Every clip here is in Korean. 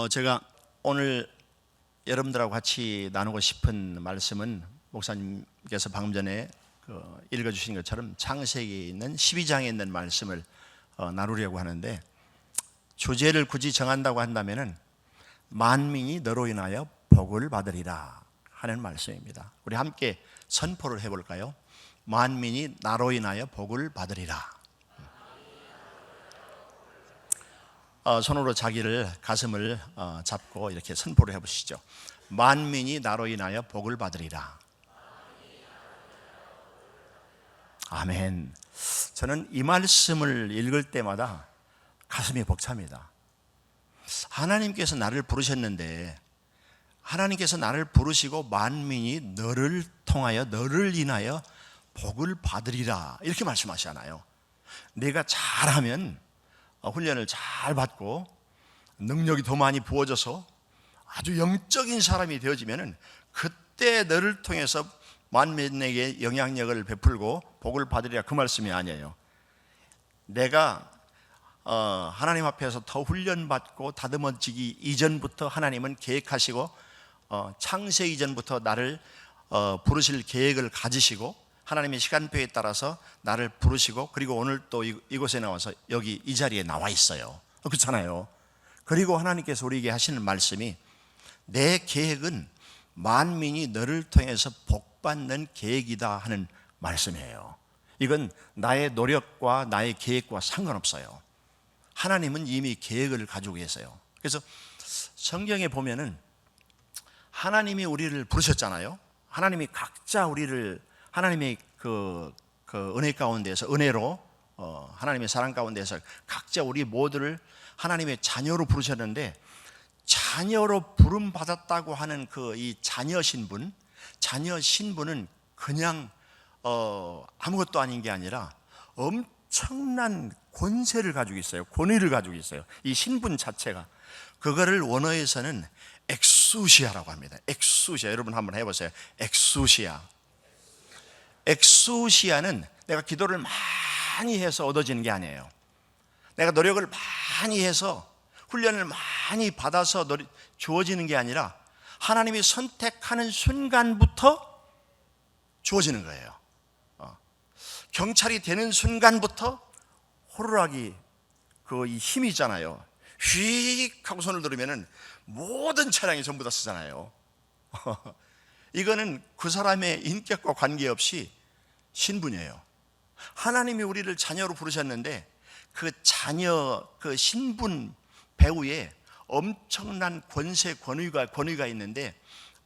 제가 오늘 여러분들하고 같이 나누고 싶은 말씀은 목사님께서 방금 전에 읽어주신 것처럼 창세기에 있는 12장에 있는 말씀을 나누려고 하는데, 주제를 굳이 정한다고 한다면은 만민이 너로 인하여 복을 받으리라 하는 말씀입니다. 우리 함께 선포를 해볼까요? 만민이 나로 인하여 복을 받으리라. 손으로 자기를 가슴을 잡고 이렇게 선포를 해보시죠. 만민이 나로 인하여 복을 받으리라. 아멘. 저는 이 말씀을 읽을 때마다 가슴이 벅찹니다. 하나님께서 나를 부르셨는데, 하나님께서 나를 부르시고 만민이 너를 통하여, 너를 인하여 복을 받으리라 이렇게 말씀하시잖아요. 내가 잘하면, 훈련을 잘 받고 능력이 더 많이 부어져서 아주 영적인 사람이 되어지면은, 그때 너를 통해서 만민에게 영향력을 베풀고 복을 받으리라, 그 말씀이 아니에요. 내가 하나님 앞에서 더 훈련받고 다듬어지기 이전부터 하나님은 계획하시고, 창세 이전부터 나를 부르실 계획을 가지시고, 하나님의 시간표에 따라서 나를 부르시고, 그리고 오늘 또 이곳에 나와서 여기 이 자리에 나와 있어요. 그렇잖아요. 그리고 하나님께서 우리에게 하시는 말씀이, 내 계획은 만민이 너를 통해서 복받는 계획이다 하는 말씀이에요. 이건 나의 노력과 나의 계획과 상관없어요. 하나님은 이미 계획을 가지고 계세요. 그래서 성경에 보면은 하나님이 우리를 부르셨잖아요. 하나님이 각자 우리를 하나님의 그 은혜 가운데서, 은혜로 하나님의 사랑 가운데서 각자 우리 모두를 하나님의 자녀로 부르셨는데, 자녀로 부름 받았다고 하는 이 자녀 신분은 그냥 아무것도 아닌 게 아니라 엄청난 권세를 가지고 있어요. 권위를 가지고 있어요. 이 신분 자체가, 그거를 원어에서는 엑수시아라고 합니다. 엑수시아, 여러분 한번 해보세요. 엑수시아. 엑수시아는 내가 기도를 많이 해서 얻어지는 게 아니에요. 내가 노력을 많이 해서 훈련을 많이 받아서 주어지는 게 아니라, 하나님이 선택하는 순간부터 주어지는 거예요. 경찰이 되는 순간부터 호루라기 이 힘이 있잖아요. 휙 하고 손을 들으면은 모든 차량이 전부 다 쓰잖아요. 이거는 그 사람의 인격과 관계없이 신분이에요. 하나님이 우리를 자녀로 부르셨는데, 그 자녀, 그 신분 배후에 엄청난 권세, 권위가 있는데,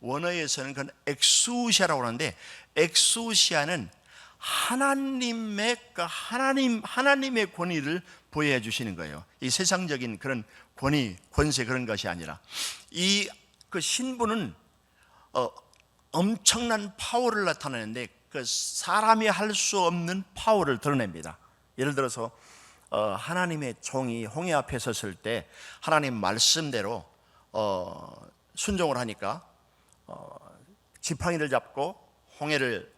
원어에서는 그건 엑수시아라고 하는데, 엑수시아는 하나님의 권위를 보여해 주시는 거예요. 이 세상적인 그런 권세 그런 것이 아니라, 그 신분은 엄청난 파워를 나타내는데, 그 사람이 할 수 없는 파워를 드러냅니다. 예를 들어서 하나님의 종이 홍해 앞에 섰을 때 하나님 말씀대로 순종을 하니까 지팡이를 잡고 홍해를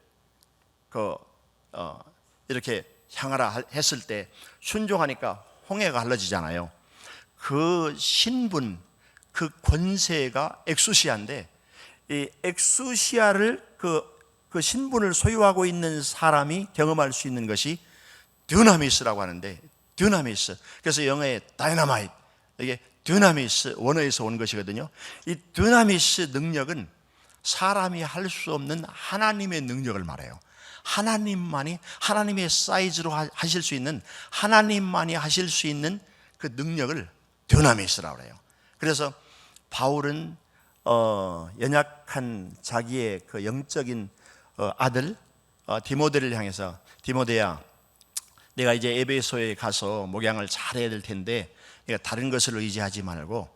이렇게 향하라 했을 때 순종하니까 홍해가 갈라지잖아요. 그 신분, 그 권세가 엑수시아인데, 이 엑수시아를 그 신분을 소유하고 있는 사람이 경험할 수 있는 것이 dynamit라고 하는데, dynamis, 그래서 영어의 dynamite, 이게 dynamis 원어에서 온 것이거든요. 이 dynamis 능력은 사람이 할 수 없는 하나님의 능력을 말해요. 하나님만이, 하나님의 사이즈로 하실 수 있는, 하나님만이 하실 수 있는 그 능력을 dynamit라고 해요. 그래서 바울은 연약한 자기의 그 영적인 아들 디모데를 향해서, 디모데야, 내가 이제 에베소에 가서 목양을 잘해야 될 텐데, 내가 다른 것을 의지하지 말고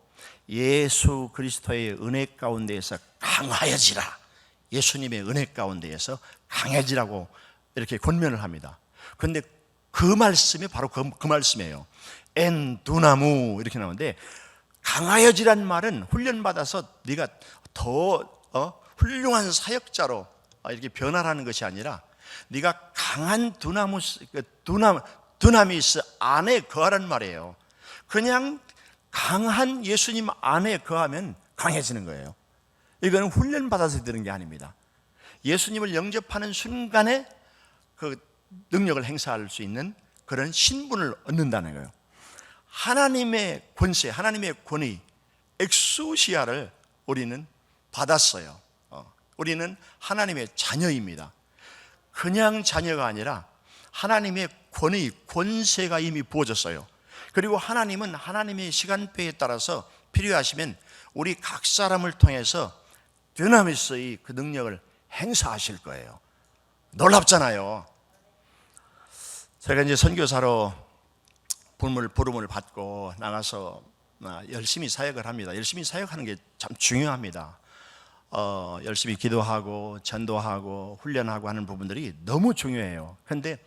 예수 그리스도의 은혜 가운데에서 강하여지라. 예수님의 은혜 가운데에서 강해지라고 이렇게 권면을 합니다. 그런데 그 말씀이 바로 그 말씀이에요. 엔 두나무 이렇게 나오는데, 강하여지란 말은 훈련받아서 네가 더 훌륭한 사역자로 이렇게 변화라는 것이 아니라, 네가 강한 두나미스 안에 거하란 말이에요. 그냥 강한 예수님 안에 거하면 강해지는 거예요. 이거는 훈련받아서 되는 게 아닙니다. 예수님을 영접하는 순간에 그 능력을 행사할 수 있는 그런 신분을 얻는다는 거예요. 하나님의 권세, 하나님의 권위, 엑소시아를 우리는 받았어요. 우리는 하나님의 자녀입니다. 그냥 자녀가 아니라 하나님의 권위, 권세가 이미 부어졌어요. 그리고 하나님은 하나님의 시간표에 따라서 필요하시면 우리 각 사람을 통해서 드나미스의 그 능력을 행사하실 거예요. 놀랍잖아요. 제가 이제 선교사로 부름을 받고 나가서 열심히 사역을 합니다. 열심히 사역하는 게 참 중요합니다. 열심히 기도하고 전도하고 훈련하고 하는 부분들이 너무 중요해요. 그런데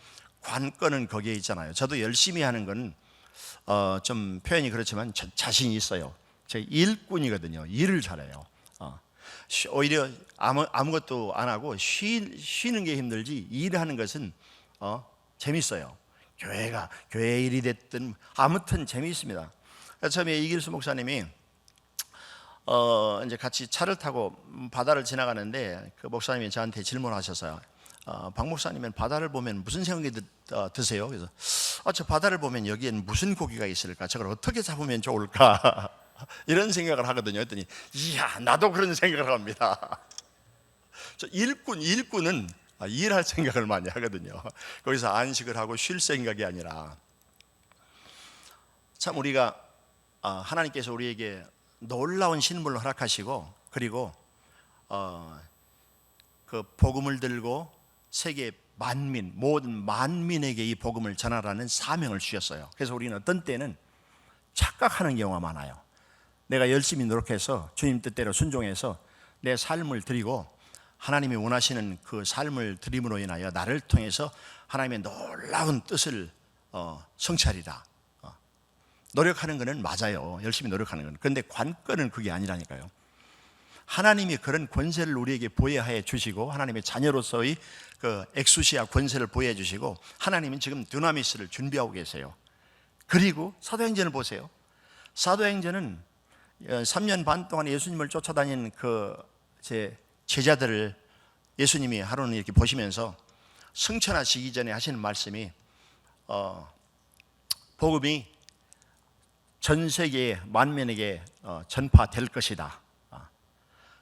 관건은 거기에 있잖아요. 저도 열심히 하는 건 좀 표현이 그렇지만 자신이 있어요. 제가 일꾼이거든요. 일을 잘해요. 오히려 아무것도 안 하고 쉬는 게 힘들지 일하는 것은 재밌어요. 교회 일이 됐든 아무튼 재미있습니다. 처음에 이길수 목사님이 이제 같이 차를 타고 바다를 지나가는데 그 목사님이 저한테 질문하셨어요. 박 목사님은 바다를 보면 무슨 생각이 드세요? 그래서 저 바다를 보면 여기엔 무슨 고기가 있을까? 저걸 어떻게 잡으면 좋을까? 이런 생각을 하거든요. 했더니 이야, 나도 그런 생각을 합니다. 저 일꾼은 일할 생각을 많이 하거든요. 거기서 안식을 하고 쉴 생각이 아니라, 참 우리가 하나님께서 우리에게 놀라운 신분을 허락하시고, 그리고 그 복음을 들고 세계 모든 만민에게 이 복음을 전하라는 사명을 주셨어요. 그래서 우리는 어떤 때는 착각하는 경우가 많아요. 내가 열심히 노력해서 주님 뜻대로 순종해서 내 삶을 드리고 하나님이 원하시는 그 삶을 드림으로 인하여 나를 통해서 하나님의 놀라운 뜻을 성취하리라. 노력하는 것은 맞아요. 열심히 노력하는 건. 그런데 관건은 그게 아니라니까요. 하나님이 그런 권세를 우리에게 보여해 주시고, 하나님의 자녀로서의 그 엑수시아 권세를 보여해 주시고, 하나님은 지금 드나미스를 준비하고 계세요. 그리고 사도행전을 보세요. 사도행전은 3년 반 동안 예수님을 쫓아다닌 그 제자들을 예수님이 하루는 이렇게 보시면서 승천하시기 전에 하시는 말씀이 복음이 전 세계 만민에게 전파될 것이다.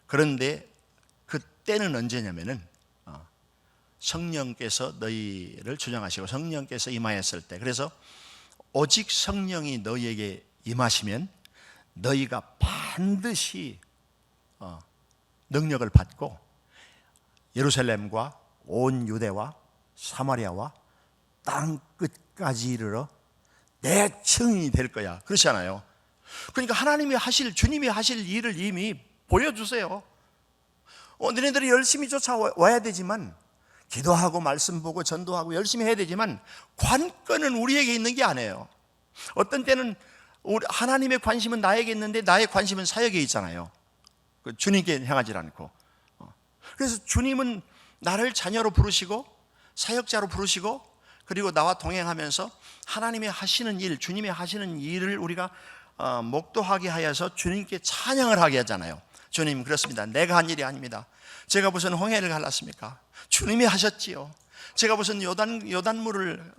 그런데 그때는 언제냐면은 성령께서 너희를 주장하시고 성령께서 임하였을 때, 그래서 오직 성령이 너희에게 임하시면 너희가 반드시 능력을 받고 예루살렘과 온 유대와 사마리아와 땅 끝까지 이르러 내 증인이 될 거야. 그렇지 않아요? 그러니까 주님이 하실 일을 이미 보여주세요. 너희들이 열심히 쫓아와야 되지만, 기도하고 말씀 보고 전도하고 열심히 해야 되지만, 관건은 우리에게 있는 게 아니에요. 어떤 때는 하나님의 관심은 나에게 있는데 나의 관심은 사역에 있잖아요. 주님께 향하지 않고. 그래서 주님은 나를 자녀로 부르시고 사역자로 부르시고, 그리고 나와 동행하면서 하나님이 하시는 일, 주님이 하시는 일을 우리가 목도하게 하여서 주님께 찬양을 하게 하잖아요. 주님, 그렇습니다. 내가 한 일이 아닙니다. 제가 무슨 홍해를 갈랐습니까? 주님이 하셨지요. 제가 무슨 요단물을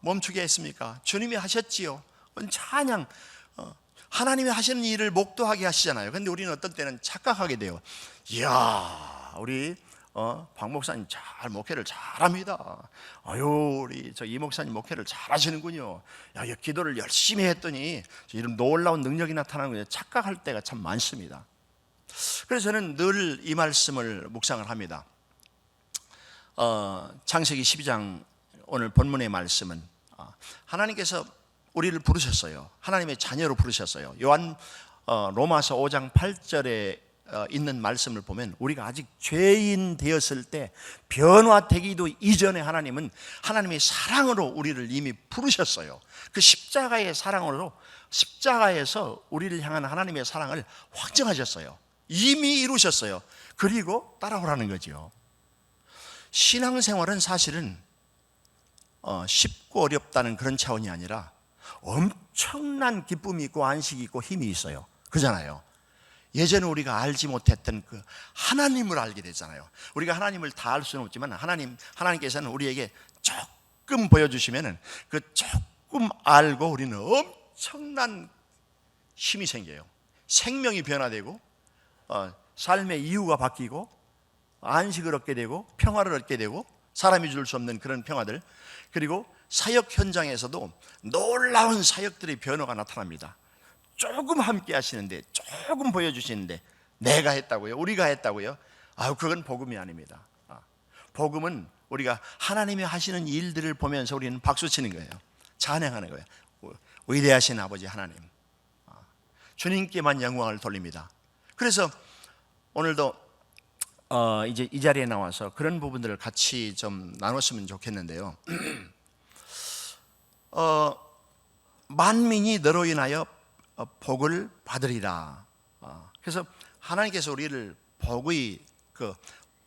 멈추게 했습니까? 주님이 하셨지요. 찬양, 하나님이 하시는 일을 목도하게 하시잖아요. 그런데 우리는 어떤 때는 착각하게 돼요. 이야, 우리 박 목사님 잘 목회를 잘합니다. 우리 이 목사님 목회를 잘하시는군요. 기도를 열심히 했더니 이런 놀라운 능력이 나타나는, 착각할 때가 참 많습니다. 그래서 저는 늘 이 말씀을 묵상을 합니다. 창세기 12장 오늘 본문의 말씀은 하나님께서 우리를 부르셨어요. 하나님의 자녀로 부르셨어요. 로마서 5장 8절에 있는 말씀을 보면, 우리가 아직 죄인 되었을 때 변화되기도 이전에 하나님은 하나님의 사랑으로 우리를 이미 부르셨어요. 그 십자가의 사랑으로, 십자가에서 우리를 향한 하나님의 사랑을 확정하셨어요. 이미 이루셨어요. 그리고 따라오라는 거죠. 신앙생활은 사실은 쉽고 어렵다는 그런 차원이 아니라 엄청난 기쁨이 있고 안식이 있고 힘이 있어요. 그잖아요. 예전에 우리가 알지 못했던 그 하나님을 알게 되잖아요. 우리가 하나님을 다 알 수는 없지만 하나님께서는 우리에게 조금 보여주시면은 그 조금 알고 우리는 엄청난 힘이 생겨요. 생명이 변화되고 삶의 이유가 바뀌고 안식을 얻게 되고 평화를 얻게 되고 사람이 줄 수 없는 그런 평화들, 그리고 사역 현장에서도 놀라운 사역들의 변화가 나타납니다. 조금 함께 하시는데, 조금 보여주시는데 내가 했다고요? 우리가 했다고요? 그건 복음이 아닙니다. 복음은 우리가 하나님이 하시는 일들을 보면서 우리는 박수치는 거예요. 찬양하는 거예요. 위대하신 아버지 하나님, 주님께만 영광을 돌립니다. 그래서 오늘도 이제 이 자리에 나와서 그런 부분들을 같이 좀 나눴으면 좋겠는데요. 만민이 너로 인하여 복을 받으리라. 그래서 하나님께서 우리를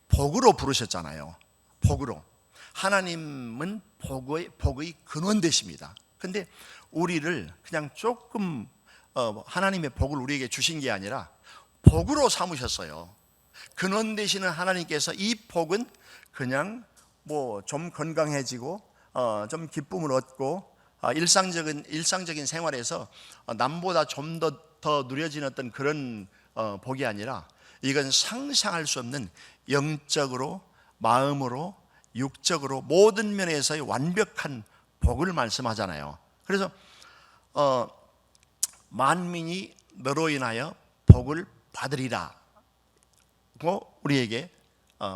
복으로 부르셨잖아요. 복으로. 하나님은 복의 근원 되십니다. 근데 우리를 그냥 조금 하나님의 복을 우리에게 주신 게 아니라 복으로 삼으셨어요. 근원 되시는 하나님께서 이 복은 그냥 뭐 좀 건강해지고 좀 기쁨을 얻고 일상적인 생활에서 남보다 좀 더 누려지는 어떤 그런 복이 아니라, 이건 상상할 수 없는 영적으로, 마음으로, 육적으로 모든 면에서의 완벽한 복을 말씀하잖아요. 그래서 만민이 너로 인하여 복을 받으리라 고 우리에게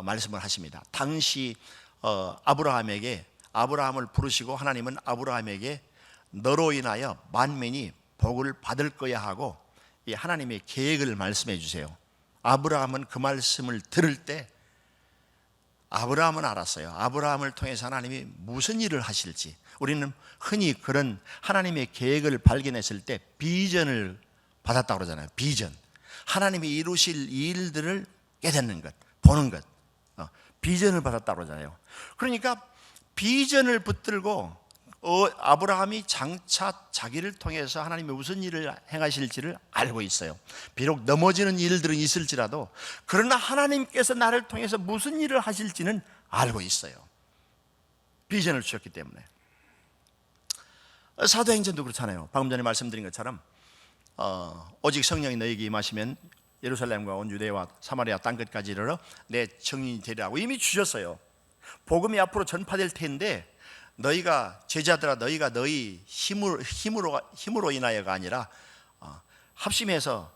말씀을 하십니다. 당시 아브라함을 부르시고 하나님은 아브라함에게 너로 인하여 만민이 복을 받을 거야 하고 이 하나님의 계획을 말씀해 주세요. 아브라함은 그 말씀을 들을 때 아브라함은 알았어요. 아브라함을 통해서 하나님이 무슨 일을 하실지. 우리는 흔히 그런 하나님의 계획을 발견했을 때 비전을 받았다고 그러잖아요. 비전. 하나님이 이루실 일들을 깨닫는 것, 보는 것, 비전을 받았다고 그러잖아요. 그러니까 비전을 붙들고 아브라함이 장차 자기를 통해서 하나님이 무슨 일을 행하실지를 알고 있어요. 비록 넘어지는 일들은 있을지라도, 그러나 하나님께서 나를 통해서 무슨 일을 하실지는 알고 있어요. 비전을 주셨기 때문에. 사도행전도 그렇잖아요. 방금 전에 말씀드린 것처럼 오직 성령이 너에게 임하시면 예루살렘과 온 유대와 사마리아 땅끝까지 이르러 내 증인이 되리라고 이미 주셨어요. 복음이 앞으로 전파될 텐데, 너희가 제자들아 너희가 너희 힘으로 인하여가 아니라 합심해서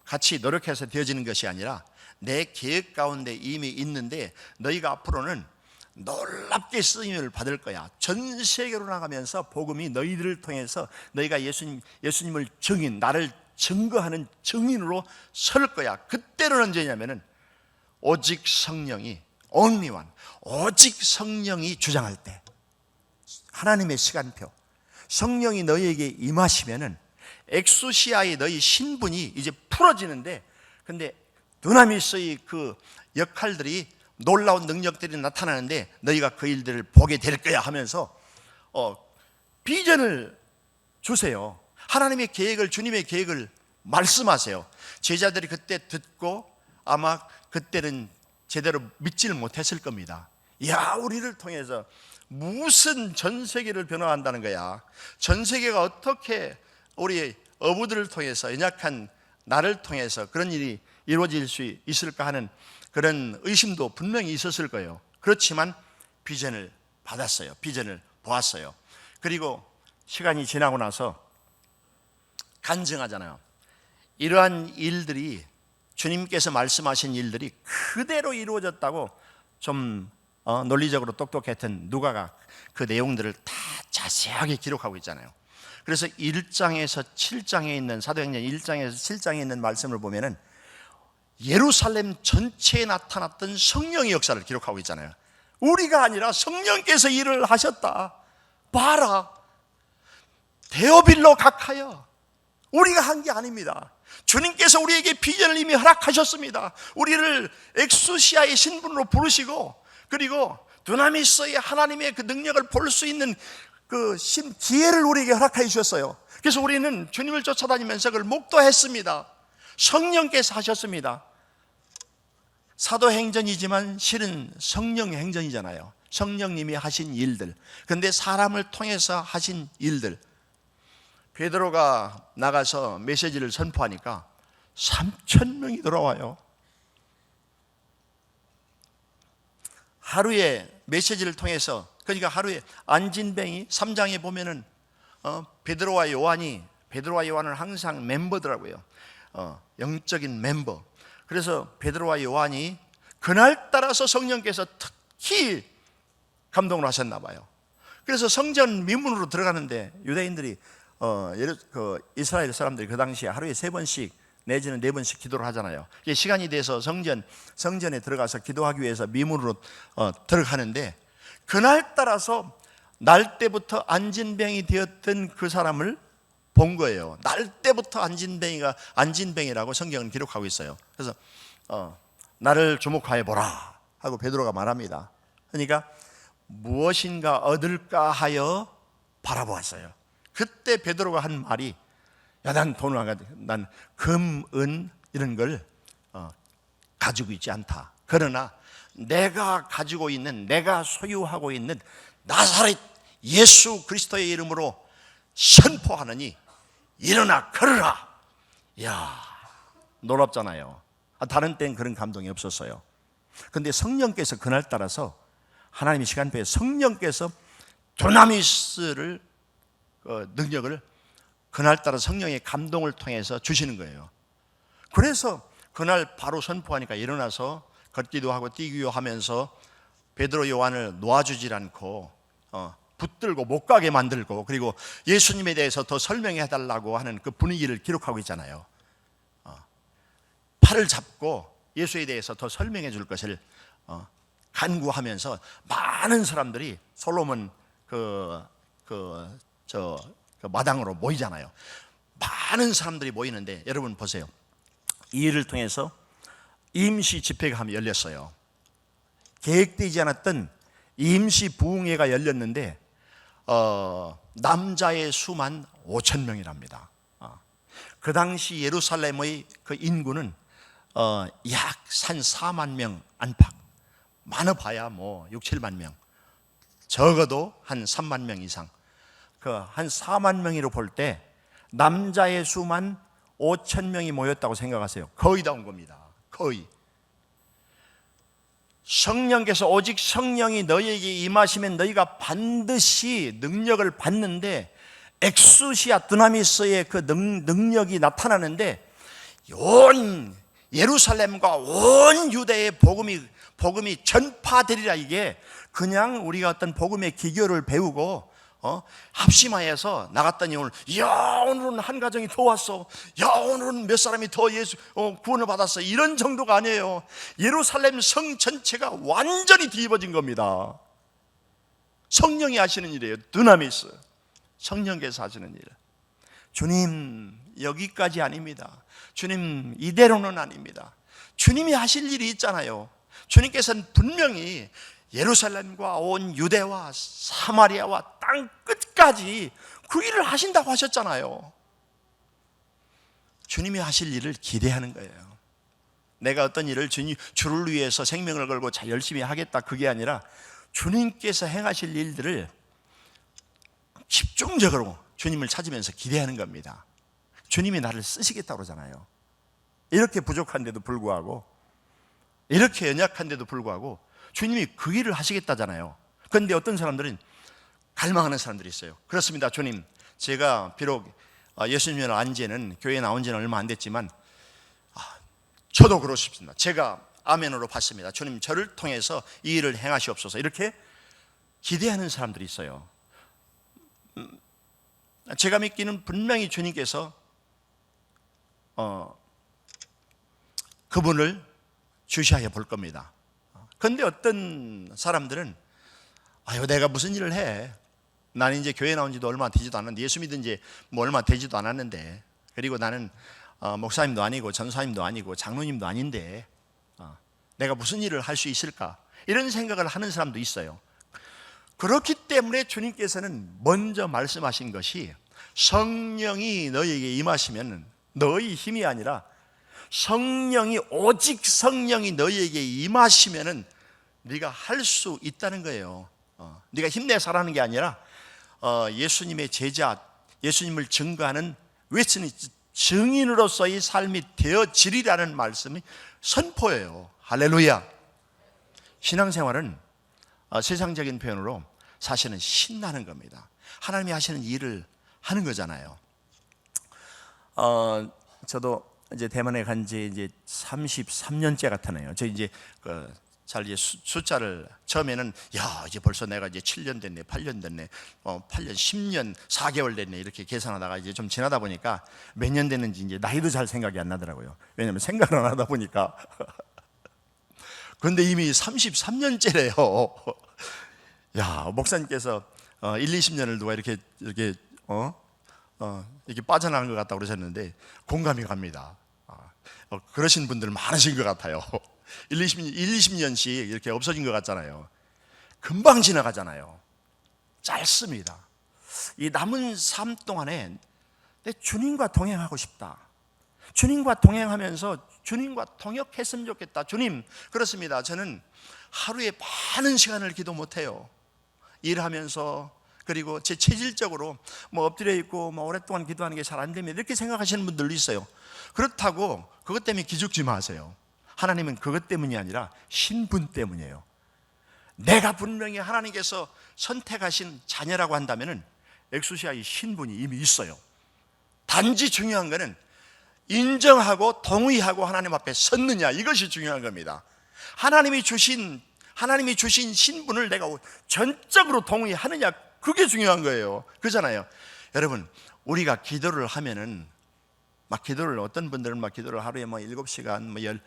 같이 노력해서 되어지는 것이 아니라 내 계획 가운데 이미 있는데, 너희가 앞으로는 놀랍게 쓰임을 받을 거야. 전 세계로 나가면서 복음이 너희들을 통해서 너희가 예수님을 증인, 나를 증거하는 증인으로 설 거야. 그때는 언제냐면은 오직 성령이 only one, 오직 성령이 주장할 때, 하나님의 시간표, 성령이 너희에게 임하시면은 엑소시아의 너희 신분이 이제 풀어지는데, 근데 두나미스의 그 역할들이, 놀라운 능력들이 나타나는데 너희가 그 일들을 보게 될 거야 하면서 비전을 주세요. 하나님의 계획을, 주님의 계획을 말씀하세요. 제자들이 그때 듣고 아마 그때는 제대로 믿지를 못했을 겁니다. 야, 우리를 통해서 무슨 전 세계를 변화한다는 거야. 전 세계가 어떻게 우리 어부들을 통해서, 연약한 나를 통해서 그런 일이 이루어질 수 있을까 하는 그런 의심도 분명히 있었을 거예요. 그렇지만 비전을 받았어요. 비전을 보았어요. 그리고 시간이 지나고 나서 간증하잖아요. 이러한 일들이, 주님께서 말씀하신 일들이 그대로 이루어졌다고 좀 논리적으로 똑똑했던 누가가 그 내용들을 다 자세하게 기록하고 있잖아요. 그래서 1장에서 7장에 있는, 사도행전 1장에서 7장에 있는 말씀을 보면은 예루살렘 전체에 나타났던 성령의 역사를 기록하고 있잖아요. 우리가 아니라 성령께서 일을 하셨다. 봐라, 데오빌로 각하여, 우리가 한 게 아닙니다. 주님께서 우리에게 비전을 이미 허락하셨습니다. 우리를 엑소시아의 신분으로 부르시고, 그리고 두나미스의 하나님의 그 능력을 볼 수 있는 기회를 우리에게 허락해 주셨어요. 그래서 우리는 주님을 쫓아다니면서 그걸 목도했습니다. 성령께서 하셨습니다. 사도행전이지만 실은 성령의 행전이잖아요. 성령님이 하신 일들, 그런데 사람을 통해서 하신 일들. 베드로가 나가서 메시지를 선포하니까 3,000명이 돌아와요. 하루에 메시지를 통해서, 그러니까 하루에 안진뱅이 3장에 보면은 베드로와 요한을 항상 멤버더라고요. 영적인 멤버. 그래서 베드로와 요한이 그날 따라서 성령께서 특히 감동을 하셨나 봐요. 그래서 성전 미문으로 들어가는데 유대인들이 이스라엘 사람들이 그 당시에 하루에 3번씩 내지는 4번씩 기도를 하잖아요. 이게 시간이 돼서 성전에 들어가서 기도하기 위해서 미문으로 들어가는데, 그날 따라서 날 때부터 안진뱅이 되었던 그 사람을 본 거예요. 날 때부터 안진뱅이라고 성경은 기록하고 있어요. 그래서 나를 주목하여 보라 하고 베드로가 말합니다. 그러니까 무엇인가 얻을까 하여 바라보았어요. 그때 베드로가 한 말이, 난 돈을 안 가지고, 난 금, 은 이런 걸 가지고 있지 않다. 그러나 내가 가지고 있는, 내가 소유하고 있는 나사렛 예수 그리스도의 이름으로 선포하느니 일어나 걸으라. 이야, 놀랍잖아요. 다른 때는 그런 감동이 없었어요. 그런데 성령께서 그날 따라서, 하나님의 시간표에 성령께서 두나미스를 능력을 그날따라 성령의 감동을 통해서 주시는 거예요. 그래서 그날 바로 선포하니까 일어나서 걷기도 하고 뛰기도 하면서 베드로 요한을 놓아주질 않고 붙들고 못 가게 만들고, 그리고 예수님에 대해서 더 설명해 달라고 하는 그 분위기를 기록하고 있잖아요. 팔을 잡고 예수에 대해서 더 설명해 줄 것을 간구하면서 많은 사람들이 솔로몬 마당으로 모이잖아요. 많은 사람들이 모이는데, 여러분 보세요. 이 일을 통해서 임시 집회가 한번 열렸어요. 계획되지 않았던 임시 부흥회가 열렸는데 남자의 수만 5,000명이랍니다. 그 당시 예루살렘의 그 인구는 약 한 4만 명 안팎, 많아봐야 뭐 6, 7만 명, 적어도 한 3만 명 이상, 한 4만 명으로 볼 때 남자의 수만 5,000명이 모였다고 생각하세요. 거의 다 온 겁니다. 거의. 성령께서, 오직 성령이 너희에게 임하시면 너희가 반드시 능력을 받는데, 엑수시아 두나미스의 그 능력이 나타나는데, 온 예루살렘과 온 유대의 복음이 전파되리라. 이게 그냥 우리가 어떤 복음의 기교를 배우고 합심하여서 나갔더니 오늘은 한 가정이 더 왔어, 오늘은 몇 사람이 더 예수 구원을 받았어, 이런 정도가 아니에요. 예루살렘 성 전체가 완전히 뒤집어진 겁니다. 성령이 하시는 일이에요. 두나미스, 성령께서 하시는 일. 주님, 여기까지 아닙니다. 주님, 이대로는 아닙니다. 주님이 하실 일이 있잖아요. 주님께서는 분명히 예루살렘과 온 유대와 사마리아와 땅 끝까지 그 일을 하신다고 하셨잖아요. 주님이 하실 일을 기대하는 거예요. 내가 어떤 일을 주를 위해서 생명을 걸고 잘 열심히 하겠다, 그게 아니라 주님께서 행하실 일들을 집중적으로 주님을 찾으면서 기대하는 겁니다. 주님이 나를 쓰시겠다고 그러잖아요. 이렇게 부족한데도 불구하고, 이렇게 연약한데도 불구하고 주님이 그 일을 하시겠다잖아요. 그런데 어떤 사람들은 갈망하는 사람들이 있어요. 그렇습니다, 주님, 제가 비록 예수님을 안 지는, 교회에 나온 지는 얼마 안 됐지만 저도 그렇습니다. 제가 아멘으로 받습니다. 주님, 저를 통해서 이 일을 행하시옵소서. 이렇게 기대하는 사람들이 있어요. 제가 믿기는 분명히 주님께서 그분을 주시하여 볼 겁니다. 그런데 어떤 사람들은 내가 무슨 일을 해? 나는 이제 교회 나온 지도 얼마 되지도 않았는데, 예수 믿은 지 뭐 얼마 되지도 않았는데, 그리고 나는 목사님도 아니고 전사님도 아니고 장로님도 아닌데 내가 무슨 일을 할 수 있을까? 이런 생각을 하는 사람도 있어요. 그렇기 때문에 주님께서는 먼저 말씀하신 것이 성령이 너희에게 임하시면 너희 힘이 아니라 성령이, 오직 성령이 너희에게 임하시면은 네가 할 수 있다는 거예요. 네가 힘내 살아가는 게 아니라 예수님의 제자, 예수님을 증거하는 외치는 증인으로서의 삶이 되어지리라는 말씀이 선포예요. 할렐루야. 신앙생활은 세상적인 표현으로 사실은 신나는 겁니다. 하나님이 하시는 일을 하는 거잖아요. 저도 이제 대만에 간 지 이제 33년째 같으네요. 저 이제 잘 이제 숫자를 처음에는 이제 벌써 내가 이제 7년 됐네, 8년 됐네, 8년, 10년, 4개월 됐네 이렇게 계산하다가 이제 좀 지나다 보니까 몇 년 됐는지 이제 나이도 잘 생각이 안 나더라고요. 왜냐하면 생각을 안 하다 보니까. 그런데 이미 33년째래요. 목사님께서 20년을 누가 이렇게 빠져나간 것 같다고 그러셨는데 공감이 갑니다. 그러신 분들 많으신 것 같아요. 20년씩 이렇게 없어진 것 같잖아요. 금방 지나가잖아요. 짧습니다. 이 남은 삶 동안에 내 주님과 동행하고 싶다. 주님과 동행하면서 주님과 동역했으면 좋겠다. 주님, 그렇습니다. 저는 하루에 많은 시간을 기도 못해요. 일하면서, 그리고 제 체질적으로 엎드려 있고 오랫동안 기도하는 게 잘 안 됩니다. 이렇게 생각하시는 분들도 있어요. 그렇다고 그것 때문에 기죽지 마세요. 하나님은 그것 때문이 아니라 신분 때문이에요. 내가 분명히 하나님께서 선택하신 자녀라고 한다면 엑수시아의 신분이 이미 있어요. 단지 중요한 것은 인정하고 동의하고 하나님 앞에 섰느냐, 이것이 중요한 겁니다. 하나님이 주신 신분을 내가 전적으로 동의하느냐, 그게 중요한 거예요. 그렇잖아요. 여러분, 우리가 기도를 하면은 기도를, 어떤 분들은 기도를 하루에 7시간,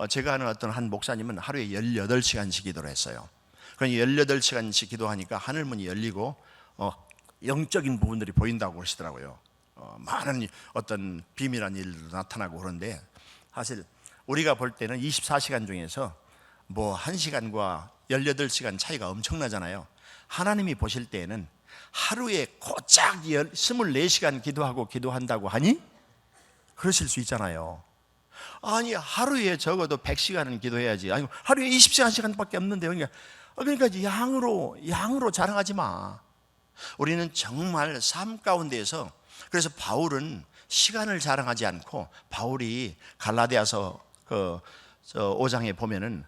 제가 아는 어떤 한 목사님은 하루에 18시간씩 기도를 했어요. 그러니 18시간씩 기도하니까 하늘문이 열리고 영적인 부분들이 보인다고 그러시더라고요. 많은 어떤 비밀한 일도 나타나고 그런데, 사실 우리가 볼 때는 24시간 중에서 1시간과 18시간 차이가 엄청나잖아요. 하나님이 보실 때에는 하루에 고작 24시간 기도한다고 하니? 그러실 수 있잖아요. 아니, 하루에 적어도 100시간은 기도해야지. 아니, 하루에 20시간밖에 없는데, 그러니까 양으로 자랑하지 마. 우리는 정말 삶 가운데에서, 그래서 바울은 시간을 자랑하지 않고, 바울이 갈라디아서 5장에 보면은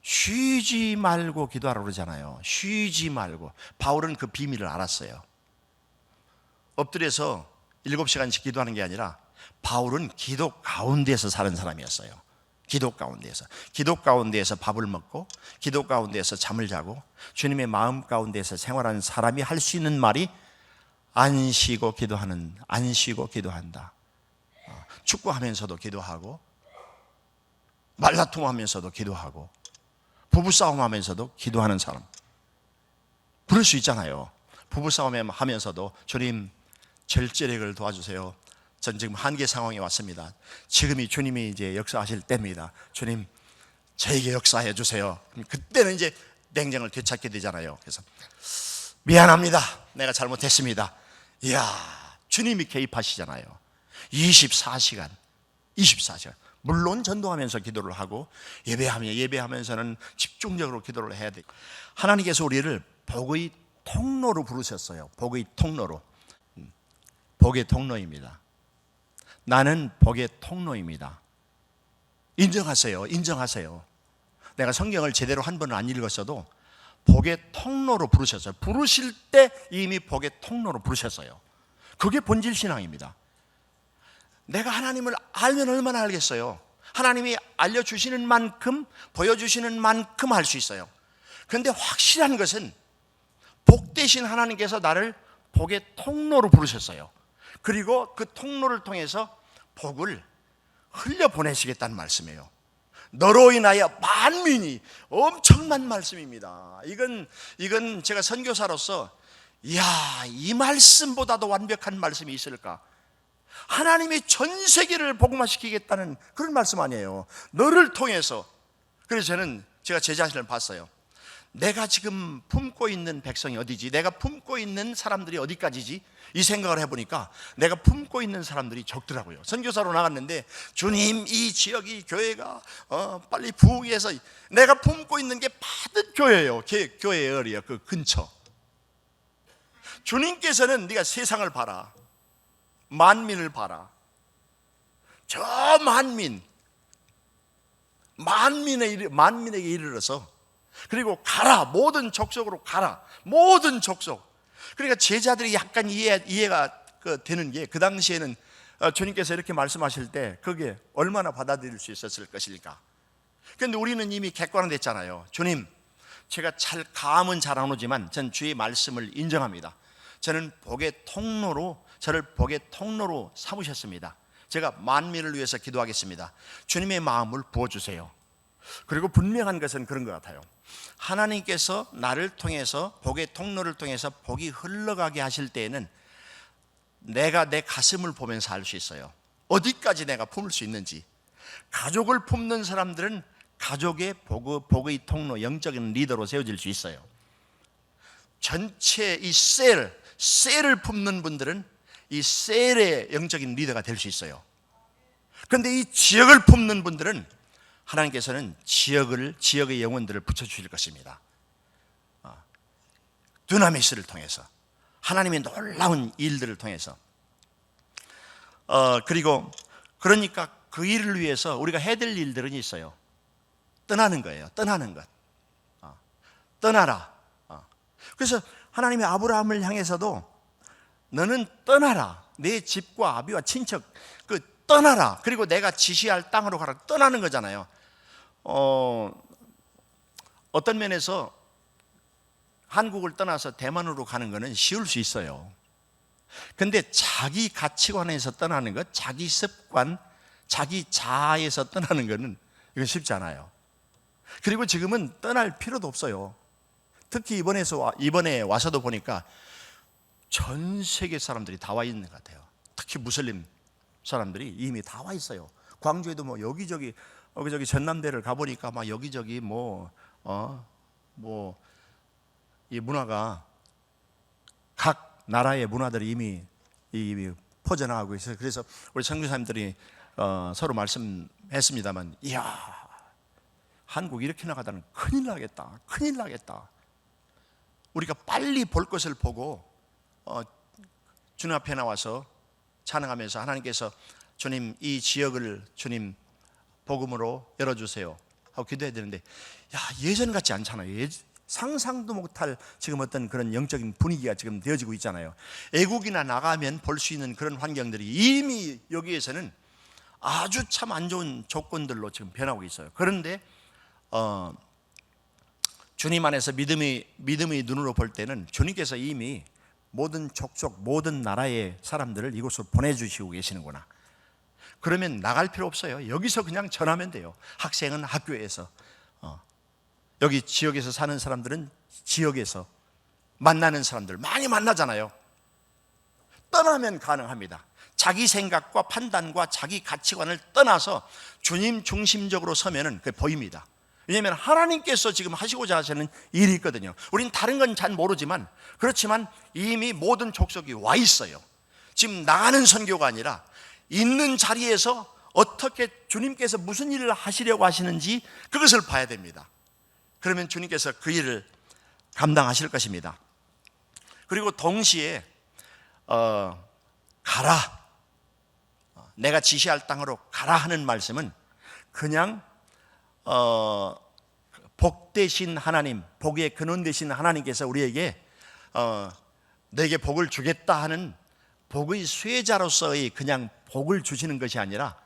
쉬지 말고 기도하라고 그러잖아요. 쉬지 말고. 바울은 그 비밀을 알았어요. 엎드려서 7시간씩 기도하는 게 아니라 바울은 기도 가운데서 사는 사람이었어요. 기도 가운데에서 밥을 먹고, 기도 가운데에서 잠을 자고, 주님의 마음 가운데서 생활하는 사람이 할 수 있는 말이 안 쉬고 기도한다. 축구하면서도 기도하고, 말다툼하면서도 기도하고, 부부싸움하면서도 기도하는 사람. 그럴 수 있잖아요. 부부싸움 하면서도 주님, 절제력을 도와주세요. 전 지금 한계 상황에 왔습니다. 지금이 주님이 이제 역사하실 때입니다. 주님, 저에게 역사해 주세요. 그때는 이제 냉정을 되찾게 되잖아요. 그래서 미안합니다. 내가 잘못했습니다. 이야, 주님이 개입하시잖아요. 24시간. 물론 전도하면서 기도를 하고, 예배하면서는 집중적으로 기도를 해야 돼요. 하나님께서 우리를 복의 통로로 부르셨어요. 복의 통로로. 복의 통로입니다. 나는 복의 통로입니다. 인정하세요. 내가 성경을 제대로 한 번은 안 읽었어도 복의 통로로 부르셨어요. 부르실 때 이미 복의 통로로 부르셨어요. 그게 본질 신앙입니다. 내가 하나님을 알면 얼마나 알겠어요. 하나님이 알려주시는 만큼, 보여주시는 만큼 할 수 있어요. 그런데 확실한 것은 복 대신 하나님께서 나를 복의 통로로 부르셨어요. 그리고 그 통로를 통해서 복을 흘려보내시겠다는 말씀이에요. 너로 인하여 만민이, 엄청난 말씀입니다. 이건 제가 선교사로서 이 말씀보다도 완벽한 말씀이 있을까? 하나님이 전 세계를 복음화시키겠다는 그런 말씀 아니에요. 너를 통해서. 그래서 제가 제 자신을 봤어요. 내가 지금 품고 있는 백성이 어디지? 내가 품고 있는 사람들이 어디까지지? 이 생각을 해보니까 내가 품고 있는 사람들이 적더라고요. 선교사로 나갔는데 주님, 이 지역이 교회가 빨리 부흥이 해서 내가 품고 있는 게 받은 교회예요. 교회열이에요. 그 근처. 주님께서는 네가 세상을 봐라, 만민을 봐라. 저 만민에게 이르러서 그리고 가라, 모든 족속으로 가라, 모든 족속. 그러니까 제자들이 약간 이해가 되는 게, 그 당시에는 주님께서 이렇게 말씀하실 때 그게 얼마나 받아들일 수 있었을 것일까. 그런데 우리는 이미 객관화됐잖아요. 주님, 제가 감은 잘 안 오지만 전 주의 말씀을 인정합니다. 저를 복의 통로로 삼으셨습니다. 제가 만민을 위해서 기도하겠습니다. 주님의 마음을 부어주세요. 그리고 분명한 것은 그런 것 같아요. 하나님께서 나를 통해서, 복의 통로를 통해서 복이 흘러가게 하실 때에는 내가 내 가슴을 보면서 알 수 있어요. 어디까지 내가 품을 수 있는지. 가족을 품는 사람들은 가족의 복의 통로, 영적인 리더로 세워질 수 있어요. 전체 이 셀을 품는 분들은 이 셀의 영적인 리더가 될 수 있어요. 그런데 이 지역을 품는 분들은 하나님께서는 지역의 영혼들을 붙여주실 것입니다. 두나미스를 통해서, 하나님의 놀라운 일들을 통해서. 그러니까 그 일을 위해서 우리가 해야 될 일들은 있어요. 떠나는 거예요. 떠나는 것. 떠나라. 그래서 하나님이 아브라함을 향해서도 너는 떠나라. 내 집과 아비와 친척 떠나라. 그리고 내가 지시할 땅으로 가라. 떠나는 거잖아요. 어떤 면에서 한국을 떠나서 대만으로 가는 거는 쉬울 수 있어요. 근데 자기 가치관에서 떠나는 것, 자기 습관, 자기 자아에서 떠나는 거는 이건 쉽지 않아요. 그리고 지금은 떠날 필요도 없어요. 특히 이번에 와서도 보니까 전 세계 사람들이 다 와 있는 것 같아요. 특히 무슬림 사람들이 이미 다 와 있어요. 광주에도 뭐 여기저기 전남대를 가보니까 막 여기저기 이 문화가 각 나라의 문화들이 이미 퍼져나가고 있어요. 그래서 우리 선교사님들이 서로 말씀했습니다만, 이야, 한국 이렇게 나가다는 큰일 나겠다. 우리가 빨리 볼 것을 보고 주님 앞에 나와서 찬양하면서 하나님께서 주님 이 지역을 주님 복음으로 열어주세요 하고 기도해야 되는데, 예전 같지 않잖아요. 상상도 못할 지금 어떤 그런 영적인 분위기가 지금 되어지고 있잖아요. 애국이나 나가면 볼 수 있는 그런 환경들이 이미 여기에서는 아주 참 안 좋은 조건들로 지금 변하고 있어요. 그런데 주님 안에서 믿음의 눈으로 볼 때는 주님께서 이미 모든 족속, 모든 나라의 사람들을 이곳으로 보내주시고 계시는구나. 그러면 나갈 필요 없어요. 여기서 그냥 전하면 돼요. 학생은 학교에서, 여기 지역에서 사는 사람들은 지역에서 만나는 사람들 많이 만나잖아요. 떠나면 가능합니다. 자기 생각과 판단과 자기 가치관을 떠나서 주님 중심적으로 서면은 그게 보입니다. 왜냐하면 하나님께서 지금 하시고자 하시는 일이 있거든요. 우린 다른 건 잘 모르지만, 그렇지만 이미 모든 족속이 와 있어요. 지금 나가는 선교가 아니라 있는 자리에서 어떻게 주님께서 무슨 일을 하시려고 하시는지 그것을 봐야 됩니다. 그러면 주님께서 그 일을 감당하실 것입니다. 그리고 동시에 가라, 내가 지시할 땅으로 가라 하는 말씀은 그냥 복 되신 하나님, 복의 근원 되신 하나님께서 우리에게 내게 복을 주겠다 하는 복의 수혜자로서의 그냥 복을 주시는 것이 아니라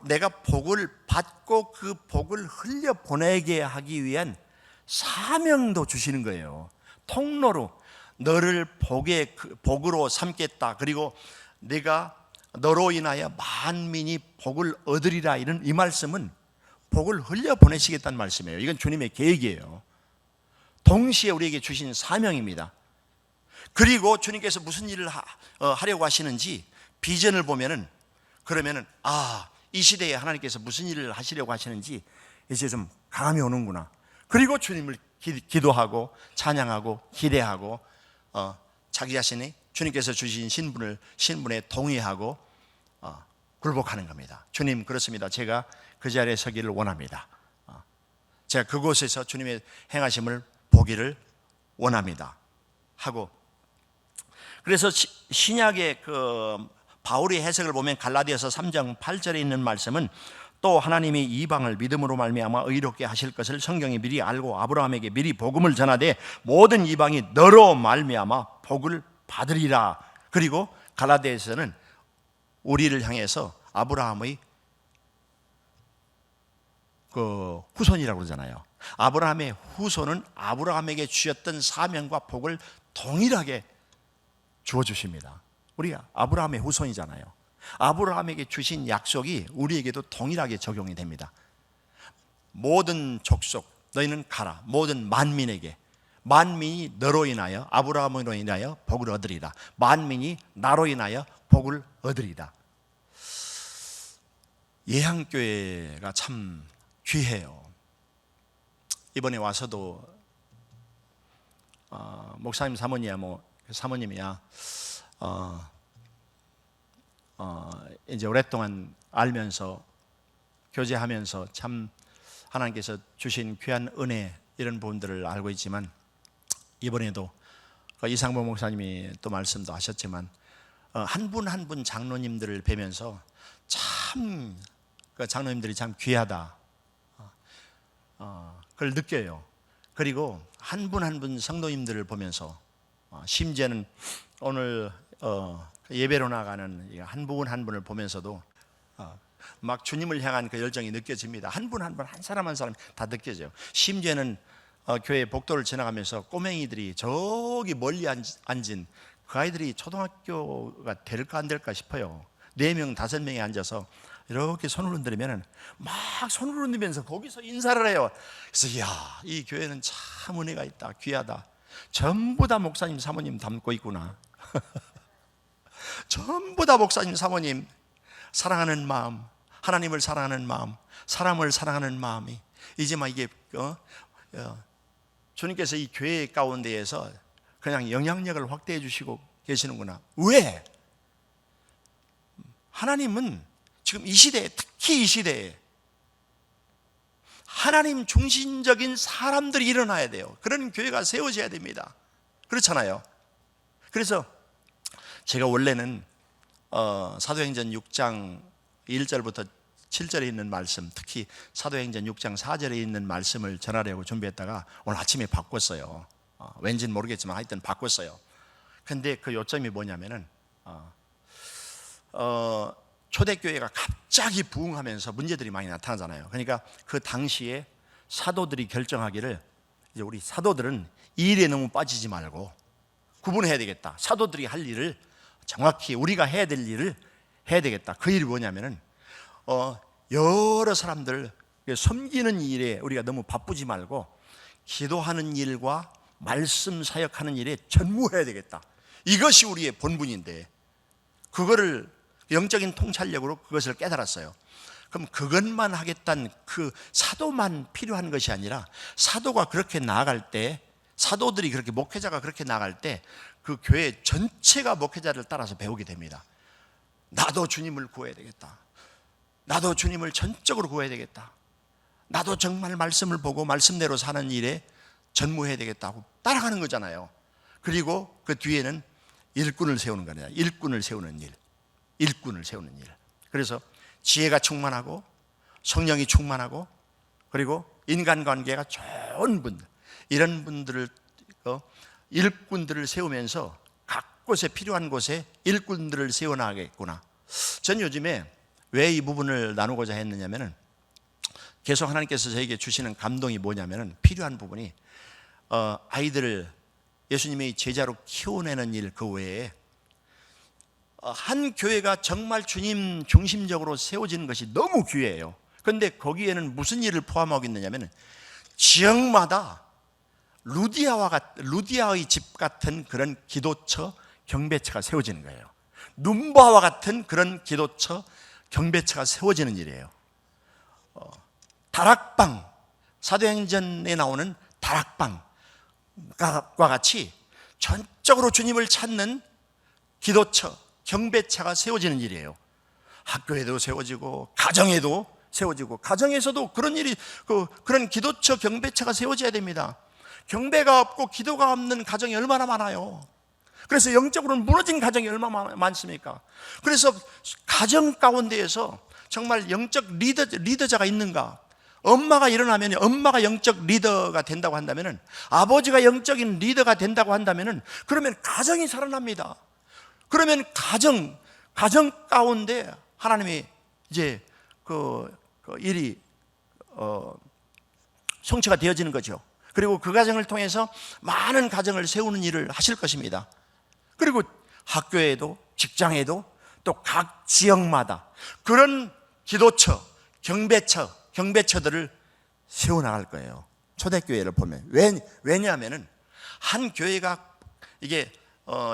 내가 복을 받고 그 복을 흘려보내게 하기 위한 사명도 주시는 거예요. 통로로 너를 복으로 삼겠다. 그리고 내가 너로 인하여 만민이 복을 얻으리라. 이런 이 말씀은 복을 흘려보내시겠다는 말씀이에요. 이건 주님의 계획이에요. 동시에 우리에게 주신 사명입니다. 그리고 주님께서 무슨 일을 하려고 하시는지 비전을 보면은, 그러면은 이 시대에 하나님께서 무슨 일을 하시려고 하시는지 이제 좀 감이 오는구나. 그리고 주님을 기도하고 찬양하고 기대하고 자기 자신이 주님께서 주신 신분에 동의하고 굴복하는 겁니다. 주님, 그렇습니다. 제가 그 자리에 서기를 원합니다. 제가 그곳에서 주님의 행하심을 보기를 원합니다 하고, 그래서 신약의 그 바울의 해석을 보면 갈라디아서 3장 8절에 있는 말씀은 또 하나님이 이방을 믿음으로 말미암아 의롭게 하실 것을 성경이 미리 알고 아브라함에게 미리 복음을 전하되 모든 이방이 너로 말미암아 복을 받으리라. 그리고 갈라디아에서는 우리를 향해서 아브라함의 그 후손이라고 그러잖아요. 아브라함의 후손은 아브라함에게 주셨던 사명과 복을 동일하게 주어 주십니다. 우리가 아브라함의 후손이잖아요. 아브라함에게 주신 약속이 우리에게도 동일하게 적용이 됩니다. 모든 족속 너희는 가라. 모든 만민에게, 만민이 너로 인하여 아브라함으로 인하여 복을 얻으리라. 만민이 나로 인하여 복을 얻으리라. 예향교회가 참 귀해요. 이번에 와서도 목사님 사모님이야 이제 오랫동안 알면서 교제하면서 참 하나님께서 주신 귀한 은혜 이런 부분들을 알고 있지만, 이번에도 이상보 목사님이 또 말씀도 하셨지만 한 분 한 분 장로님들을 뵈면서 참 그 장로님들이 참 귀하다 그걸 느껴요. 그리고 한 분 한 분 성도님들을 보면서 심지어는 오늘 예배로 나가는 한 분 한 분을 보면서도 막 주님을 향한 그 열정이 느껴집니다. 한 분 한 분, 한 사람 한 사람 다 느껴져요. 심지어는 교회 복도를 지나가면서 꼬맹이들이 저기 멀리 앉은 그 아이들이 초등학교가 될까 안 될까 싶어요. 4명, 5명이 앉아서 이렇게 손을 흔들면 막 손을 흔들면서 거기서 인사를 해요. 그래서 이야, 이 교회는 참 은혜가 있다, 귀하다. 전부 다 목사님 사모님 닮고 있구나. 전부 다 목사님 사모님 사랑하는 마음, 하나님을 사랑하는 마음, 사람을 사랑하는 마음이 이제 막 이게 주님께서 이 교회 가운데에서 그냥 영향력을 확대해 주시고 계시는구나. 왜? 하나님은 지금 이 시대에, 특히 이 시대에 하나님 중심적인 사람들이 일어나야 돼요. 그런 교회가 세워져야 됩니다. 그렇잖아요. 그래서 제가 원래는 사도행전 6장 1절부터 7절에 있는 말씀, 특히 사도행전 6장 4절에 있는 말씀을 전하려고 준비했다가 오늘 아침에 바꿨어요. 왠지는 모르겠지만 하여튼 바꿨어요. 근데 그 요점이 뭐냐면은 초대교회가 갑자기 부흥하면서 문제들이 많이 나타나잖아요. 그러니까 그 당시에 사도들이 결정하기를, 이제 우리 사도들은 이 일에 너무 빠지지 말고 구분해야 되겠다. 사도들이 할 일을 정확히 우리가 해야 될 일을 해야 되겠다. 그 일이 뭐냐면은 여러 사람들 섬기는 일에 우리가 너무 바쁘지 말고 기도하는 일과 말씀 사역하는 일에 전무해야 되겠다. 이것이 우리의 본분인데, 그거를 영적인 통찰력으로 그것을 깨달았어요. 그럼 그것만 하겠다는 그 사도만 필요한 것이 아니라, 사도가 그렇게 나아갈 때, 사도들이 그렇게, 목회자가 그렇게 나아갈 때 그 교회 전체가 목회자를 따라서 배우게 됩니다. 나도 주님을 구해야 되겠다. 나도 주님을 전적으로 구해야 되겠다. 나도 정말 말씀을 보고 말씀대로 사는 일에 전무해야 되겠다고 따라가는 거잖아요. 그리고 그 뒤에는 일꾼을 세우는 거냐. 일꾼을 세우는 일. 일꾼을 세우는 일. 그래서 지혜가 충만하고 성령이 충만하고 그리고 인간관계가 좋은 분들, 이런 분들을 일꾼들을 세우면서 각 곳에 필요한 곳에 일꾼들을 세워나가겠구나. 전 요즘에 왜 이 부분을 나누고자 했느냐면은, 계속 하나님께서 저에게 주시는 감동이 뭐냐면은, 필요한 부분이 아이들을 예수님의 제자로 키워내는 일 그 외에 한 교회가 정말 주님 중심적으로 세워지는 것이 너무 귀해요. 그런데 거기에는 무슨 일을 포함하고 있느냐면, 지역마다 루디아의 집 같은 그런 기도처, 경배처가 세워지는 거예요. 눈바와 같은 그런 기도처, 경배처가 세워지는 일이에요. 다락방, 사도행전에 나오는 다락방과 같이 전적으로 주님을 찾는 기도처, 경배처가 세워지는 일이에요. 학교에도 세워지고 가정에도 세워지고, 가정에서도 그런 일이 그런 기도처, 경배처가 세워져야 됩니다. 경배가 없고 기도가 없는 가정이 얼마나 많아요. 그래서 영적으로는 무너진 가정이 얼마나 많습니까? 그래서 가정 가운데에서 정말 영적 리더자가 있는가? 엄마가 일어나면, 엄마가 영적 리더가 된다고 한다면, 아버지가 영적인 리더가 된다고 한다면, 그러면 가정이 살아납니다. 그러면 가정 가운데 하나님이 이제 그 일이 성취가 되어지는 거죠. 그리고 그 가정을 통해서 많은 가정을 세우는 일을 하실 것입니다. 그리고 학교에도, 직장에도, 또 각 지역마다 그런 기도처, 경배처들을 세워나갈 거예요. 초대교회를 보면. 왜냐하면 한 교회가 이게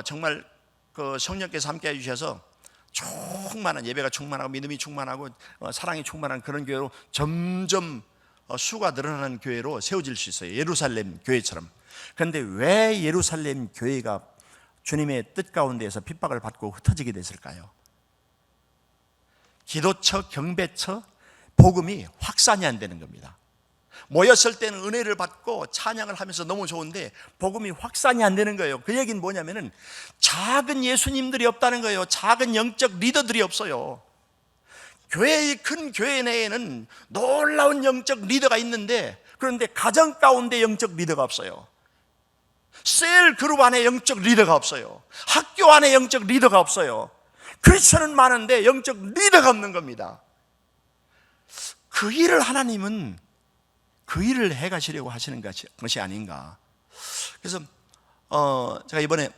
정말 그 성령께서 함께 해주셔서 충만한, 예배가 충만하고 믿음이 충만하고 사랑이 충만한 그런 교회로 점점 수가 늘어나는 교회로 세워질 수 있어요. 예루살렘 교회처럼. 그런데 왜 예루살렘 교회가 주님의 뜻 가운데에서 핍박을 받고 흩어지게 됐을까요? 기도처, 경배처, 복음이 확산이 안 되는 겁니다. 모였을 때는 은혜를 받고 찬양을 하면서 너무 좋은데 복음이 확산이 안 되는 거예요. 그 얘기는 뭐냐면은 작은 예수님들이 없다는 거예요. 작은 영적 리더들이 없어요. 큰 교회 내에는 놀라운 영적 리더가 있는데, 그런데 가정 가운데 영적 리더가 없어요. 셀 그룹 안에 영적 리더가 없어요. 학교 안에 영적 리더가 없어요. 크리스천은 많은데 영적 리더가 없는 겁니다. 그 일을 하나님은 그 일을 해가시려고 하시는 것이 아닌가. 그래서 제가 이번에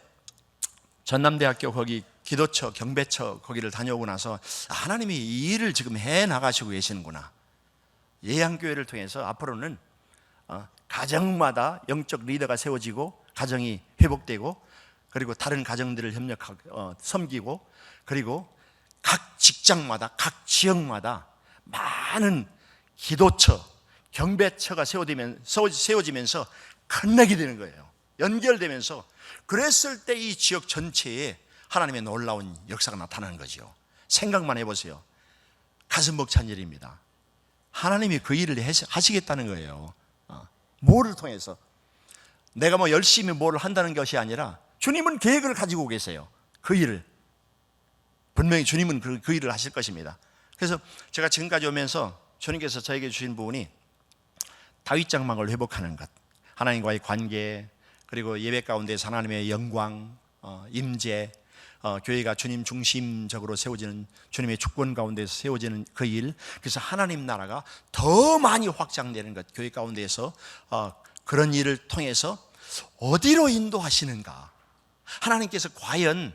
전남대학교 거기 기도처, 경배처 거기를 다녀오고 나서 하나님이 이 일을 지금 해 나가시고 계시는구나. 예양교회를 통해서 앞으로는 가정마다 영적 리더가 세워지고 가정이 회복되고, 그리고 다른 가정들을 협력하고 섬기고, 그리고 각 직장마다, 각 지역마다 많은 기도처, 경배처가 세워지면서 큰맥이 되는 거예요. 연결되면서, 그랬을 때 이 지역 전체에 하나님의 놀라운 역사가 나타나는 거죠. 생각만 해보세요. 가슴 벅찬 일입니다. 하나님이 그 일을 하시겠다는 거예요. 뭐를 통해서? 내가 뭐 열심히 뭘 한다는 것이 아니라 주님은 계획을 가지고 계세요. 그 일을. 분명히 주님은 그 일을 하실 것입니다. 그래서 제가 지금까지 오면서 주님께서 저에게 주신 부분이 다윗 장막을 회복하는 것, 하나님과의 관계, 그리고 예배 가운데서 하나님의 영광, 임재, 교회가 주님 중심적으로 세워지는, 주님의 주권 가운데서 세워지는 그 일, 그래서 하나님 나라가 더 많이 확장되는 것, 교회 가운데서 그런 일을 통해서 어디로 인도하시는가? 하나님께서 과연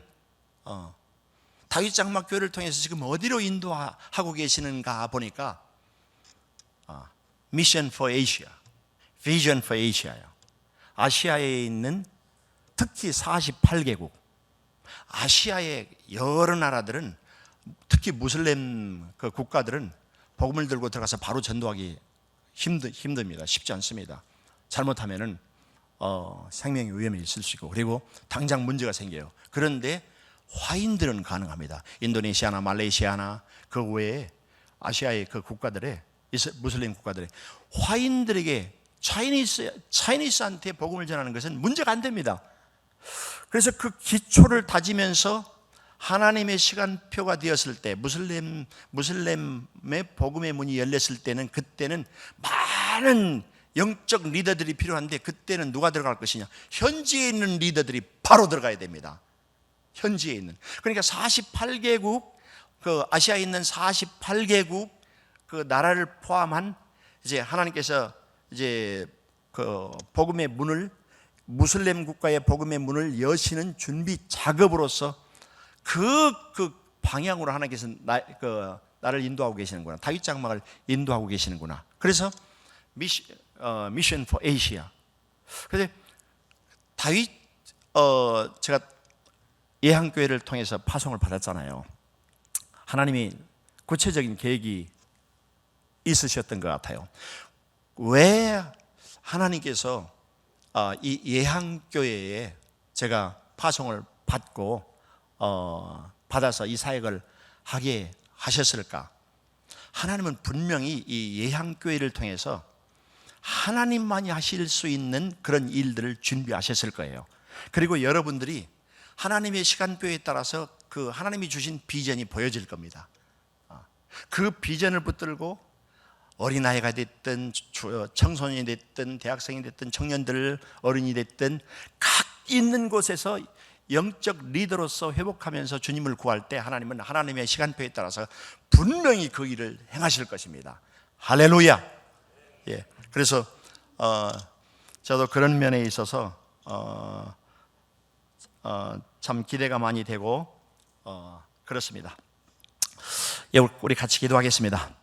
다윗 장막 교회를 통해서 지금 어디로 인도하고 계시는가 보니까 Mission for Asia, Vision for Asia요. 아시아에 있는 특히 48개국, 아시아의 여러 나라들은, 특히 무슬림 그 국가들은 복음을 들고 들어가서 바로 전도하기 힘듭니다. 쉽지 않습니다. 잘못하면은 생명의 위험이 있을 수 있고, 그리고 당장 문제가 생겨요. 그런데 화인들은 가능합니다. 인도네시아나 말레이시아나 그 외에 아시아의 그 국가들의, 무슬림 국가들의 화인들에게, 차이니스한테 복음을 전하는 것은 문제가 안 됩니다. 그래서 그 기초를 다지면서 하나님의 시간표가 되었을 때, 무슬림의 복음의 문이 열렸을 때는, 그때는 많은 영적 리더들이 필요한데, 그때는 누가 들어갈 것이냐? 현지에 있는 리더들이 바로 들어가야 됩니다. 현지에 있는. 그러니까 48개국, 그 아시아에 있는 48개국 그 나라를 포함한, 이제 하나님께서 이제 그 복음의 문을, 무슬림 국가의 복음의 문을 여시는 준비 작업으로서 그 방향으로 하나님께서 나를 인도하고 계시는구나. 다윗 장막을 인도하고 계시는구나. 그래서 미션 포 에이시아. 그래서 다윗, 제가 예향교회를 통해서 파송을 받았잖아요. 하나님이 구체적인 계획이 있으셨던 것 같아요. 왜 하나님께서 이 예향교회에 제가 파송을 받고 받아서 이 사역을 하게 하셨을까? 하나님은 분명히 이 예향교회를 통해서 하나님만이 하실 수 있는 그런 일들을 준비하셨을 거예요. 그리고 여러분들이 하나님의 시간표에 따라서 그 하나님이 주신 비전이 보여질 겁니다. 그 비전을 붙들고 어린아이가 됐든 청소년이 됐든 대학생이 됐든 청년들 어른이 됐든 각 있는 곳에서 영적 리더로서 회복하면서 주님을 구할 때 하나님은 하나님의 시간표에 따라서 분명히 그 일을 행하실 것입니다. 할렐루야. 예. 그래서 저도 그런 면에 있어서 참 기대가 많이 되고 그렇습니다. 예, 우리 같이 기도하겠습니다.